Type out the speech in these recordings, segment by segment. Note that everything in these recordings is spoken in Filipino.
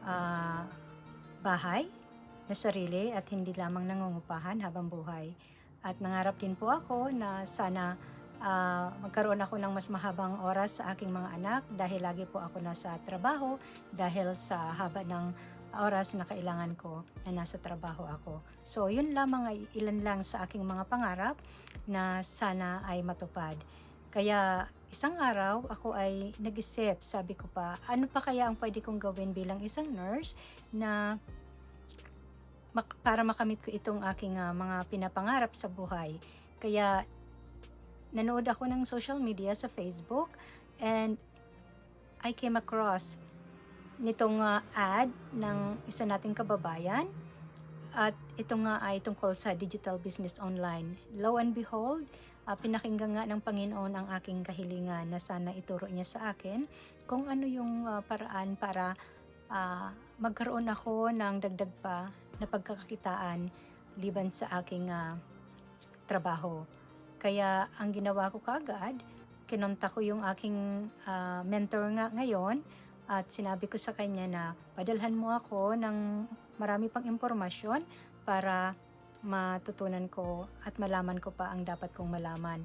ah, bahay na sarili at hindi lamang nangungupahan habang buhay. At nangarap din po ako na sana magkaroon ako ng mas mahabang oras sa aking mga anak dahil lagi po ako nasa trabaho dahil sa haba ng oras na kailangan ko na nasa trabaho ako. So yun lamang ay ilan lang sa aking mga pangarap na sana ay matupad. Kaya isang araw ako ay nag-isip, sabi ko pa, ano pa kaya ang pwede kong gawin bilang isang nurse na para makamit ko itong aking mga pinapangarap sa buhay. Kaya nanood ako ng social media sa Facebook and I came across nitong ad ng isa nating kababayan at ito nga ay tungkol sa digital business online. Lo and behold, pinakinggan nga ng Panginoon ang aking kahilingan na sana ituro niya sa akin kung ano yung paraan para magkaroon ako ng dagdag pa na pagkakakitaan liban sa aking trabaho. Kaya ang ginawa ko kaagad, kinontak ko yung aking mentor nga ngayon at sinabi ko sa kanya na padalhan mo ako ng marami pang impormasyon para matutunan ko at malaman ko pa ang dapat kong malaman.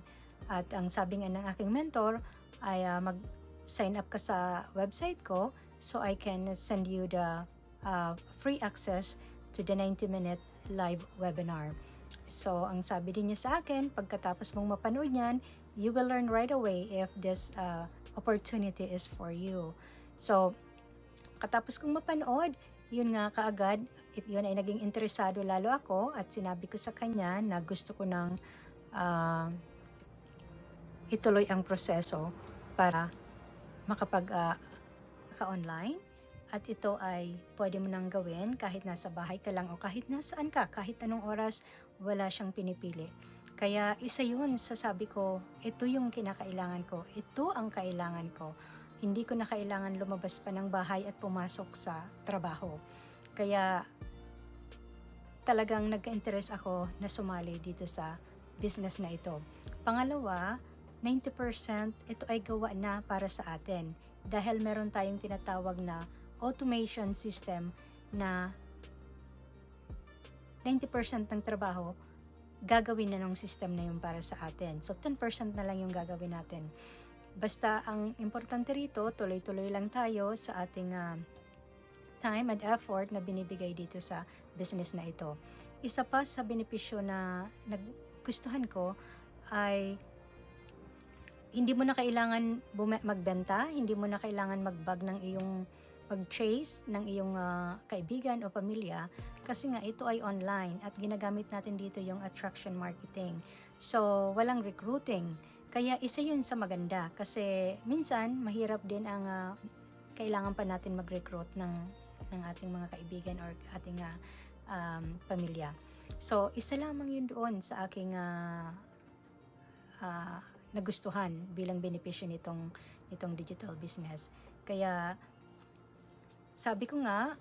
At ang sabi nga ng aking mentor ay mag-sign up ka sa website ko so I can send you the free access to the 90-minute live webinar. So, ang sabi din niya sa akin, pagkatapos mong mapanood yan, you will learn right away if this opportunity is for you. So, katapos kong mapanood, yun nga kaagad, yun ay naging interesado lalo ako at sinabi ko sa kanya na gusto ko nang ituloy ang proseso para ka-online. At ito ay pwede mo nang gawin kahit nasa bahay ka lang o kahit nasaan ka, kahit anong oras, wala siyang pinipili. Kaya isa yun sa sabi ko, ito yung kinakailangan ko, ito ang kailangan ko. Hindi ko na kailangan lumabas pa ng bahay at pumasok sa trabaho. Kaya talagang nagka-interest ako na sumali dito sa business na ito. Pangalawa, 90% ito ay gawa na para sa atin dahil meron tayong tinatawag na automation system na 90% ng trabaho gagawin na ng system na yun para sa atin. So 10% na lang yung gagawin natin. Basta ang importante rito, tuloy-tuloy lang tayo sa ating time and effort na binibigay dito sa business na ito. Isa pa sa benepisyo na nagustuhan ko ay hindi mo na kailangan magbenta, hindi mo na kailangan mag-bag ng iyong mag-chase ng iyong kaibigan o pamilya kasi nga ito ay online at ginagamit natin dito yung attraction marketing. So, walang recruiting. Kaya isa yun sa maganda kasi minsan mahirap din ang kailangan pa natin mag-recruit ng ating mga kaibigan or ating pamilya. So, isa lamang yun doon sa aking nagustuhan bilang benepisyo nitong digital business. Kaya sabi ko nga,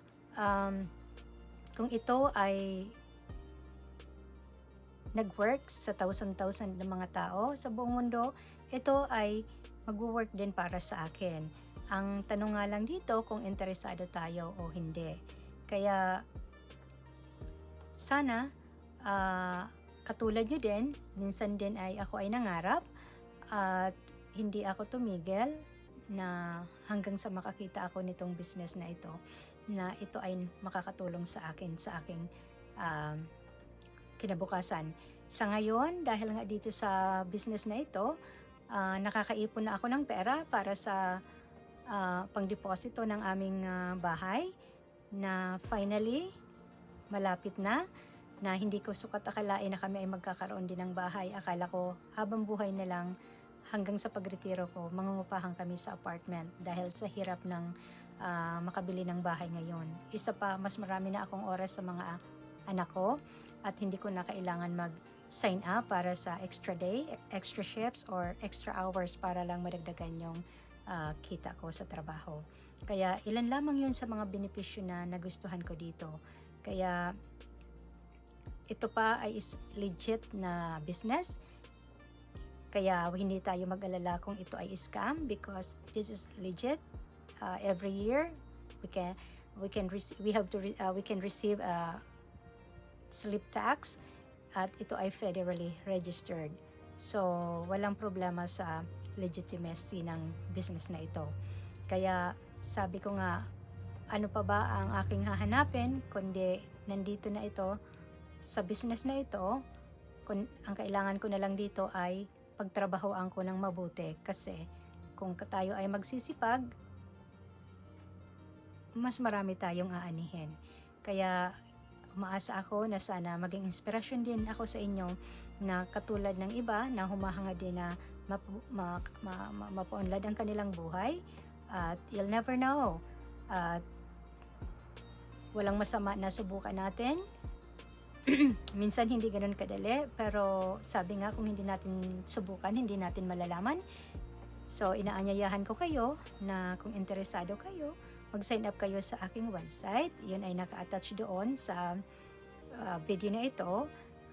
kung ito ay nag-work sa thousand ng mga tao sa buong mundo, ito ay mag-work din para sa akin. Ang tanong nga lang dito kung interesado tayo o hindi. Kaya sana katulad nyo din, minsan din ay ako ay nangarap at hindi ako tumigil na hanggang sa makakita ako nitong business na ito ay makakatulong sa akin sa aking kinabukasan. Sa ngayon, dahil nga dito sa business na ito, nakakaipon na ako ng pera para sa pangdeposito ng aming bahay na finally malapit na hindi ko sukat akalain na kami ay magkakaroon din ng bahay. Akala ko habang buhay na lang hanggang sa pagretiro ko, mangungupahan kami sa apartment dahil sa hirap ng makabili ng bahay ngayon. Isa pa, mas marami na akong oras sa mga anak ko at hindi ko na kailangan mag-sign up para sa extra day, extra shifts, or extra hours para lang madagdagan yung kita ko sa trabaho. Kaya ilan lamang yun sa mga benepisyo na nagustuhan ko dito. Kaya ito pa ay legit na business. Kaya hindi tayo mag-alala kung ito ay scam because this is legit. Every year we can receive slip tax at ito ay federally registered. So, walang problema sa legitimacy ng business na ito. Kaya sabi ko nga, ano pa ba ang aking hahanapin kundi nandito na ito sa business na ito. Ang kailangan ko na lang dito ay pagtrabahoan ko ng mabuti kasi kung tayo ay magsisipag, mas marami tayong aanihin. Kaya umaasa ako na sana maging inspirasyon din ako sa inyo na katulad ng iba na humahanga din na mapaunlad ang kanilang buhay. At you'll never know. At walang masama na subukan natin. Minsan hindi ganun kadali, pero sabi nga kung hindi natin subukan, hindi natin malalaman. So inaanyayahan ko kayo na kung interesado kayo, mag-sign up kayo sa aking website. Yun ay naka-attach doon sa video na ito.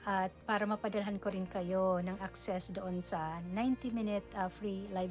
At para mapadalhan ko rin kayo ng access doon sa 90-minute free live